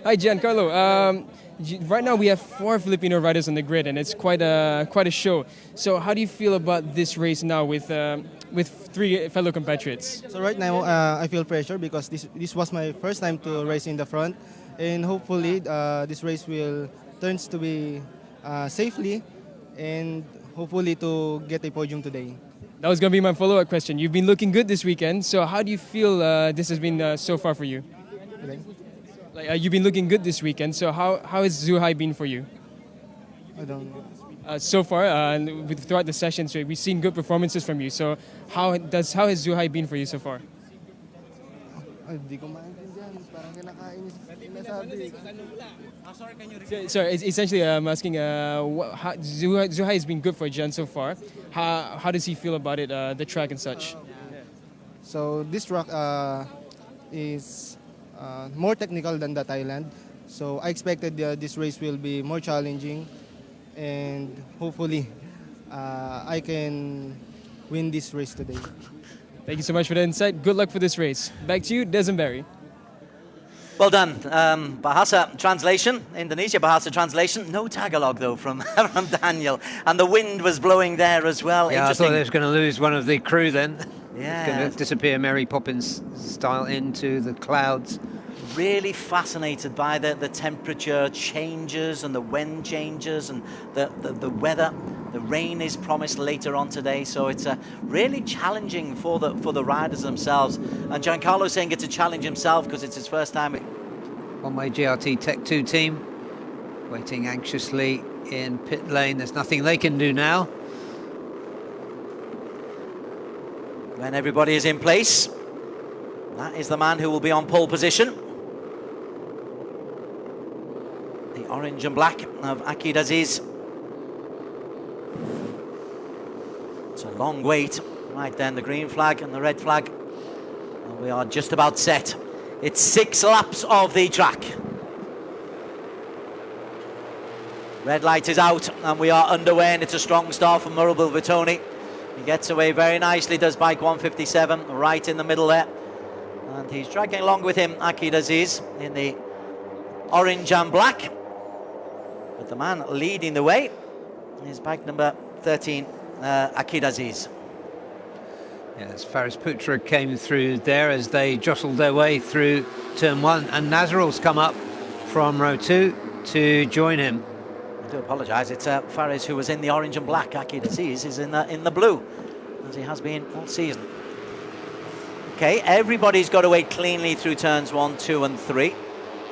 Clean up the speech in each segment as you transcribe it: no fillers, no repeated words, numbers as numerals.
Hi, Gian, Carlo. Right now we have 4 Filipino riders on the grid, and it's quite a show. So, how do you feel about this race now with 3 fellow compatriots? So right now, I feel pressure because this was my first time to race in the front, and hopefully this race will turns to be safely, and hopefully to get a podium today. That was going to be my follow-up question. You've been looking good this weekend. So, how do you feel this has been so far for you? Okay? You've been looking good this weekend. So, how has Zhuhai been for you? I don't. So far, throughout the sessions, we've seen good performances from you. So, how has Zhuhai been for you so far? Ay, di ko maintindihan. Parang kinakain sinasabi. Sorry, essentially, I'm asking, Zhuhai has been good for Gian so far. How does he feel about it, the track and such? So this track is more technical than the Thailand. So I expected this race will be more challenging, and hopefully I can win this race today. Thank you so much for the insight. Good luck for this race. Back to you, Desenberry. Well done. Bahasa translation, Indonesia Bahasa translation. No Tagalog though from, from Daniel. And the wind was blowing there as well. Yeah, I thought they was going to lose one of the crew then. Yeah. Going to disappear Mary Poppins style into the clouds. Really fascinated by the temperature changes and the wind changes and the weather. The rain is promised later on today, so it's really challenging for the riders themselves. And Giancarlo saying it's a challenge himself because it's his first time. One-way GRT Tech 2 team waiting anxiously in pit lane. There's nothing they can do now. When everybody is in place, that is the man who will be on pole position. The orange and black of Akid Aziz. It's a long wait. Right then, the green flag and the red flag. And we are just about set. It's 6 laps of the track. Red light is out and we are underway, and it's a strong start from Murable Vitoni. He gets away very nicely, does bike 157, right in the middle there. And he's dragging along with him Akid Aziz in the orange and black. But the man leading the way is bike number 13, Akid Aziz. Yes, Faris Putra came through there as they jostled their way through turn 1, and Nazarul's come up from row 2 to join him. I do apologise, it's Faris who was in the orange and black. Akid Aziz is in the blue, as he has been all season. Okay, everybody's got away cleanly through turns 1, 2 and 3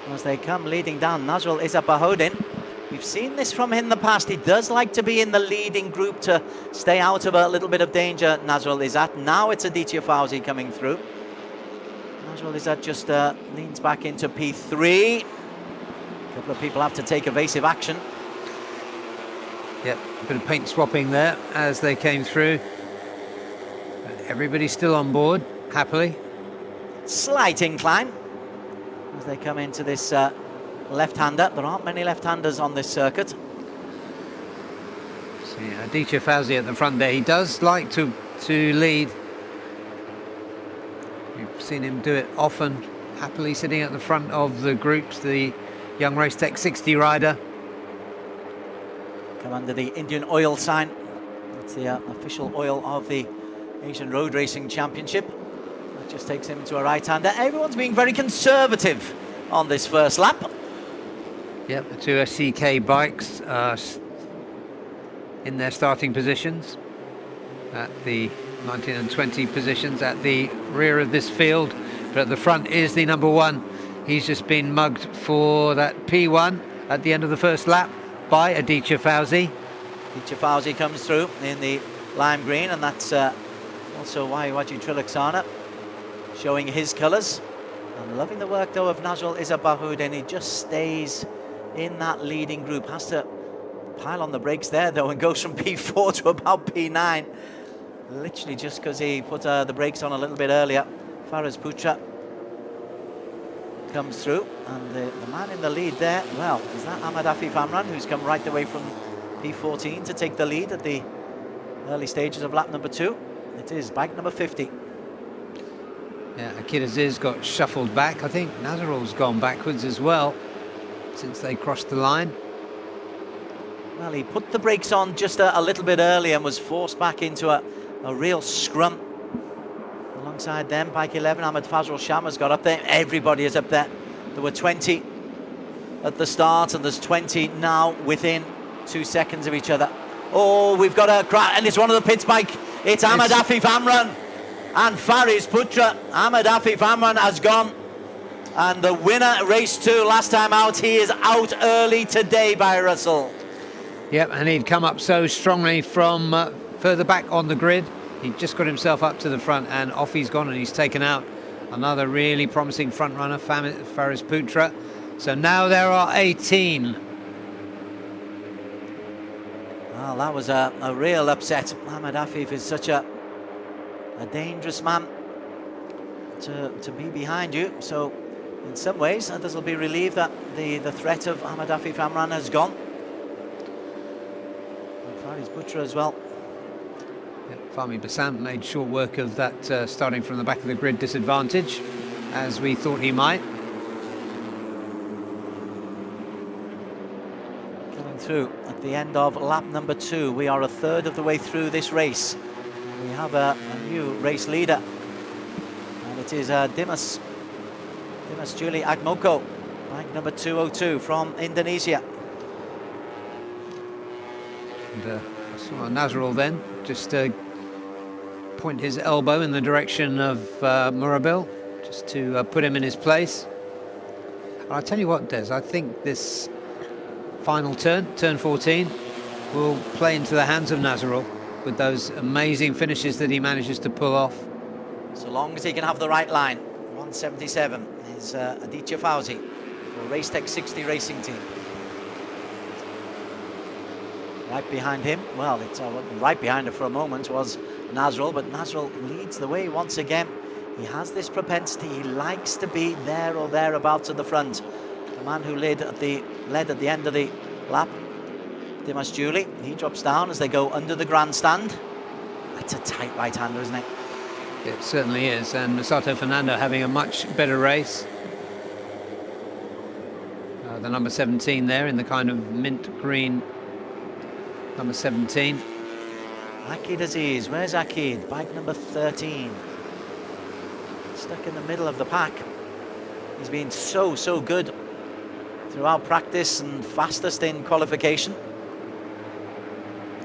as they come leading down. Nazrul Izabahodin. We've seen this from him in the past. He does like to be in the leading group to stay out of a little bit of danger. Nazrul Izat. Now it's Aditya Fauzi coming through. Nazrul Izat just leans back into P3. A couple of people have to take evasive action. Yep, a bit of paint swapping there as they came through. But everybody's still on board, happily. Slight incline as they come into this left-hander. There aren't many left-handers on this circuit. See, Aditya Fauzi at the front there. He does like to lead. We've seen him do it often, happily sitting at the front of the groups, the young Race Tech 60 rider. Come under the Indian oil sign. That's the official oil of the Asian Road Racing Championship. That just takes him to a right-hander. Everyone's being very conservative on this first lap. Yep, the 2 SCK bikes are in their starting positions at the 19 and 20 positions at the rear of this field, but at the front is the number 1. He's just been mugged for that P1 at the end of the first lap by Aditya Fauzi. Aditya Fauzi comes through in the lime green, and that's also Waiwaji Trilaksana showing his colours. I'm loving the work though of Nazrul Izabahoudin. He just stays in that leading group, has to pile on the brakes there though and goes from P4 to about P9, literally just because he put the brakes on a little bit earlier. Faris Putra comes through, and the man in the lead there, well, is that Ahmad Afif Amran, who's come right the way from P14 to take the lead at the early stages of lap number 2. It is bike number 50. Yeah, Akid Aziz got shuffled back. I think Nazarul's gone backwards as well. since they crossed the line. Well, he put the brakes on just a little bit early and was forced back into a real scrum. Alongside them, Bike 11, Ahmed Fazrul Shamma's got up there. Everybody is up there. There were 20 at the start, and there's 20 now within 2 seconds of each other. Oh, we've got a crash, and it's one of the pits, Mike. It's Ahmed Afif Amran and Faris Putra. Ahmed Afif Amran has gone. And the winner, race 2, last time out, he is out early today by Russell. Yep, and he'd come up so strongly from further back on the grid. He just got himself up to the front, and off he's gone, and he's taken out another really promising front runner, Faris Putra. So now there are 18. Well, that was a real upset. Ahmed Afif is such a dangerous man to be behind you. So in some ways, others will be relieved that the threat of Ahmed Afif Amran has gone. And Faris Putra as well. Fahmi Bassam made short work of that starting from the back of the grid disadvantage, as we thought he might. Coming through at the end of lap number 2. We are a third of the way through this race. We have a new race leader, and it is Dimas Juli Agmoko, bike number 202 from Indonesia. And I saw Nazrul then just point his elbow in the direction of Murabil, just to put him in his place. And I'll tell you what, Des, I think this final turn 14, will play into the hands of Nazrul with those amazing finishes that he manages to pull off. So long as he can have the right line. 177 is Aditya Fauzi for Racetech 60 racing team. Right behind him, well, it's right behind him for a moment was Nazrul, but Nazrul leads the way once again. He has this propensity, he likes to be there or thereabouts at the front. The man who led at the end of the lap, Dimas Juli, he drops down as they go under the grandstand. That's a tight right-hander, isn't it? It certainly is, and Masato Fernando having a much better race. The number 17 there in the kind of mint green number 17. Akid Aziz, where's Akid? Bike number 13. Stuck in the middle of the pack. He's been so good throughout practice and fastest in qualification.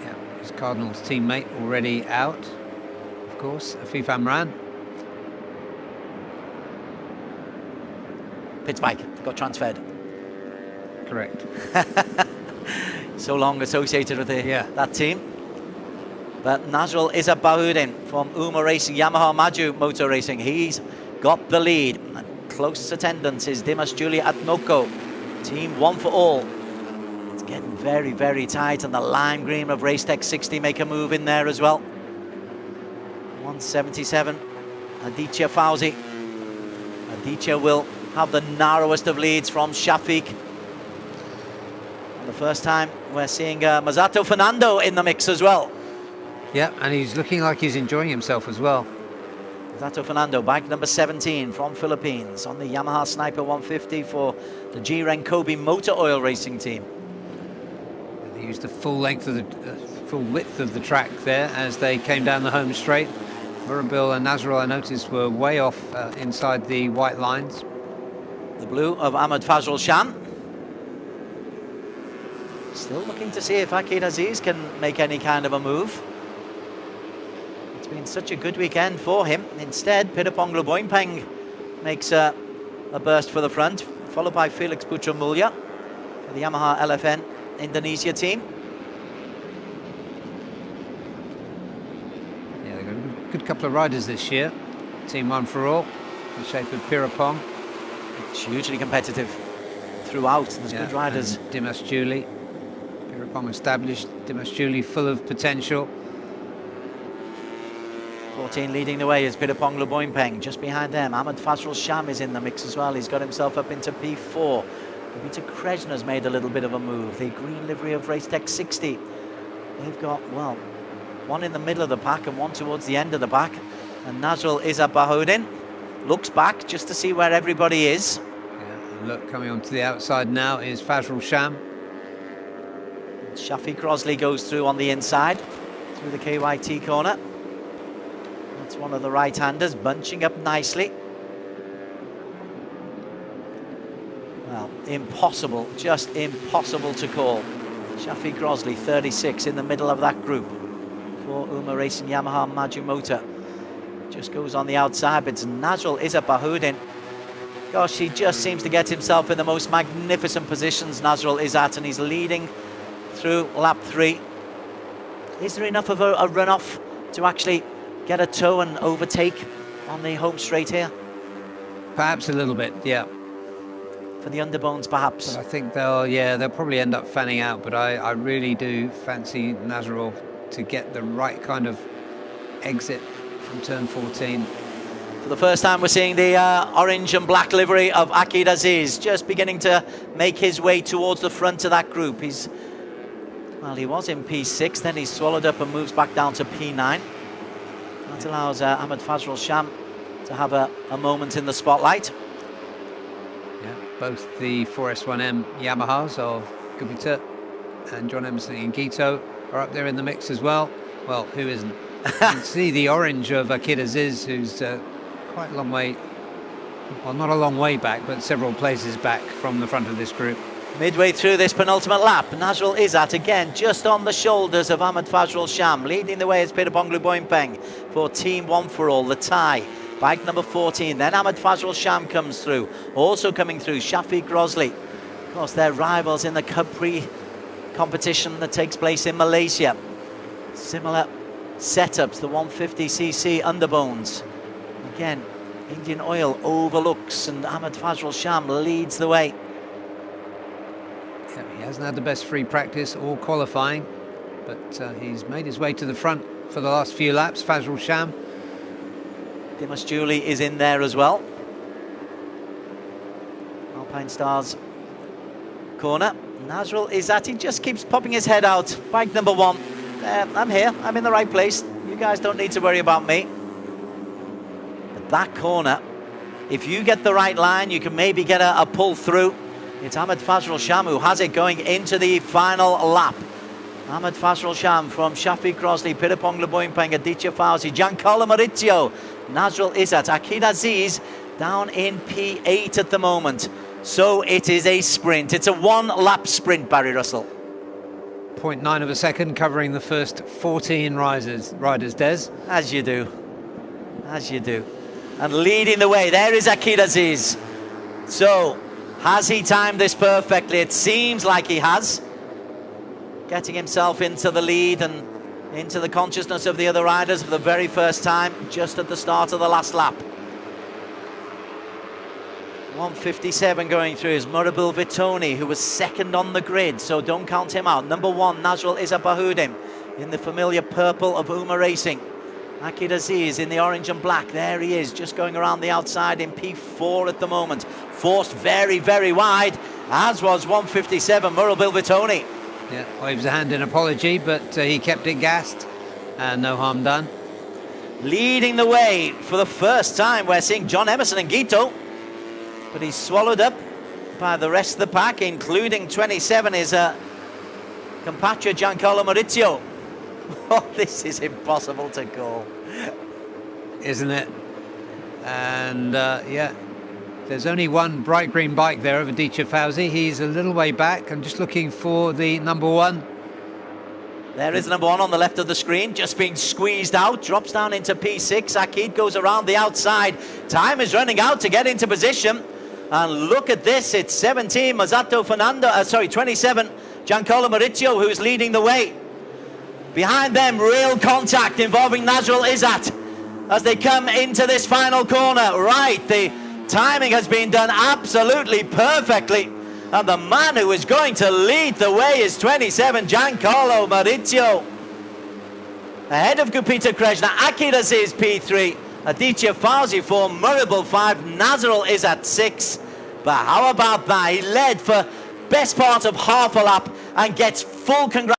Yeah, his Cardinals teammate already out, of course, Afif Amran. Pitts bike got transferred. Correct. So long associated with that team. But Nazrul Izzat Bahudin from Uma Racing, Yamaha Maju Motor Racing, he's got the lead. And close attendance is Dimas Juli Atmoko, team One for All. It's getting very tight, and the lime green of Racetech 60 make a move in there as well. 177, Aditya Fauzi. Aditya will have the narrowest of leads from Shafiq. And the first time we're seeing Masato Fernando in the mix as well. Yeah, and he's looking like he's enjoying himself as well. Masato Fernando, bike number 17 from Philippines on the Yamaha Sniper 150 for the G-Ren Kobe Motor Oil Racing team. They used the full length of the full width of the track there as they came down the home straight. Murabil and Nazrul, I noticed, were way off inside the white lines. The blue of Ahmed Fazrul Sham. Still looking to see if Akid Aziz can make any kind of a move. It's been such a good weekend for him. Instead, Piraponglu Boinpeng makes a burst for the front, followed by Felix Putra Mulya for the Yamaha LFN Indonesia team. Yeah, they've got a good couple of riders this year. Team One for All, in the shape of Pirapong. It's hugely competitive throughout. There's good riders. Dimas Juli. Pirapong established, Dimas Juli full of potential. 14 leading the way is Piraponglu Boinpeng. Just behind them, Ahmed Fazrul Sham is in the mix as well. He's got himself up into P4. Peter Krejna's made a little bit of a move. The green livery of Racetech 60. They've got, well, one in the middle of the pack and one towards the end of the pack. And Nazrul Izzat Bahudin looks back just to see where everybody is. Yeah, look, coming onto the outside now is Fazrul Sham. Shafi Crosley goes through on the inside, through the KYT corner. That's one of the right-handers, bunching up nicely. Well, impossible, just impossible to call. Shafi Crosley, 36, in the middle of that group for Uma Racing Yamaha Majumota. Just goes on the outside, but it's Nazrul Izzat Bahudin. Gosh, he just seems to get himself in the most magnificent positions, Nazrul Izzat, and he's leading through lap 3. Is there enough of a run-off to actually get a toe and overtake on the home straight here? Perhaps a little bit, yeah. For the underbones, perhaps. But I think they'll probably end up fanning out, but I really do fancy Nazrul to get the right kind of exit from turn 14. For the first time, we're seeing the orange and black livery of Akid Aziz just beginning to make his way towards the front of that group. He was in P6, then he's swallowed up and moves back down to P9. That allows Ahmed Fazrul Sham to have a moment in the spotlight. Yeah, both the 4S1M Yamahas of Gupita and John Emerson and Guito are up there in the mix as well. Well, who isn't? You can see the orange of Akid Aziz, who's quite a long way, well, not a long way back, but several places back from the front of this group. Midway through this penultimate lap, Nazrul Izzat again just on the shoulders of Ahmed Fazrul Sham. Leading the way is Piraponglu Boimpeng for Team One for All, the tie. Bike number 14, then Ahmed Fazrul Sham comes through. Also coming through, Shafi Crosley. Of course, they're rivals in the Cup Prix competition that takes place in Malaysia. Similar setups, the 150cc underbones. Again, Indian Oil overlooks and Ahmed Fazrul Sham leads the way. Yeah, he hasn't had the best free practice or qualifying, but he's made his way to the front for the last few laps, Fazrul Sham. Dimas Julie is in there as well. Alpine Stars corner. Nazrul Izzat, he just keeps popping his head out. Bike number 1. I'm here, I'm in the right place. You guys don't need to worry about me. But that corner, if you get the right line, you can maybe get a pull through. It's Ahmed Fazrul Sham who has it going into the final lap. Ahmed Fazrul Sham from Shafi Crosley, Piraponglu Boimpeng, Aditya Fauzi, Giancarlo Mauricio, Nazrul Izzat, Akid Aziz down in P8 at the moment. So it is a sprint. It's a one-lap sprint, Barry Russell. 0.9 of a second covering the first 14 riders, Des. As you do. As you do. And leading the way, there is Akid Aziz. So, has he timed this perfectly? It seems like he has. Getting himself into the lead and into the consciousness of the other riders for the very first time, just at the start of the last lap. 157 going through is Murabil Vitoni, who was second on the grid, so don't count him out. Number 1, Nazrul Izzat Bahudin, in the familiar purple of Uma Racing. Akid Aziz in the orange and black, there he is, just going around the outside in P4 at the moment. Forced very, very wide, as was 157, Murabil Vitoni. Yeah, waves a hand in apology, but he kept it gassed, and no harm done. Leading the way for the first time, we're seeing John Emerson and Guito. But he's swallowed up by the rest of the pack, including 27 is compatriot Giancarlo Mauricio. Oh, this is impossible to call. Isn't it? And yeah, there's only one bright green bike there of Aditya Fauzi. He's a little way back. I'm just looking for the number 1. There is number 1 on the left of the screen, just being squeezed out, drops down into P6. Akid goes around the outside. Time is running out to get into position. And look at this, it's 17, 27, Giancarlo Mauricio, who's leading the way. Behind them, real contact involving Nazrul Izzat as they come into this final corner. Right, the timing has been done absolutely perfectly. And the man who is going to lead the way is 27, Giancarlo Mauricio. Ahead of Gupita Krishna, Akid Aziz P3, Aditya Fauzi 4, Murabil 5, Nazrul Izzat 6. But how about that? He led for best part of half a lap and gets full congratulations.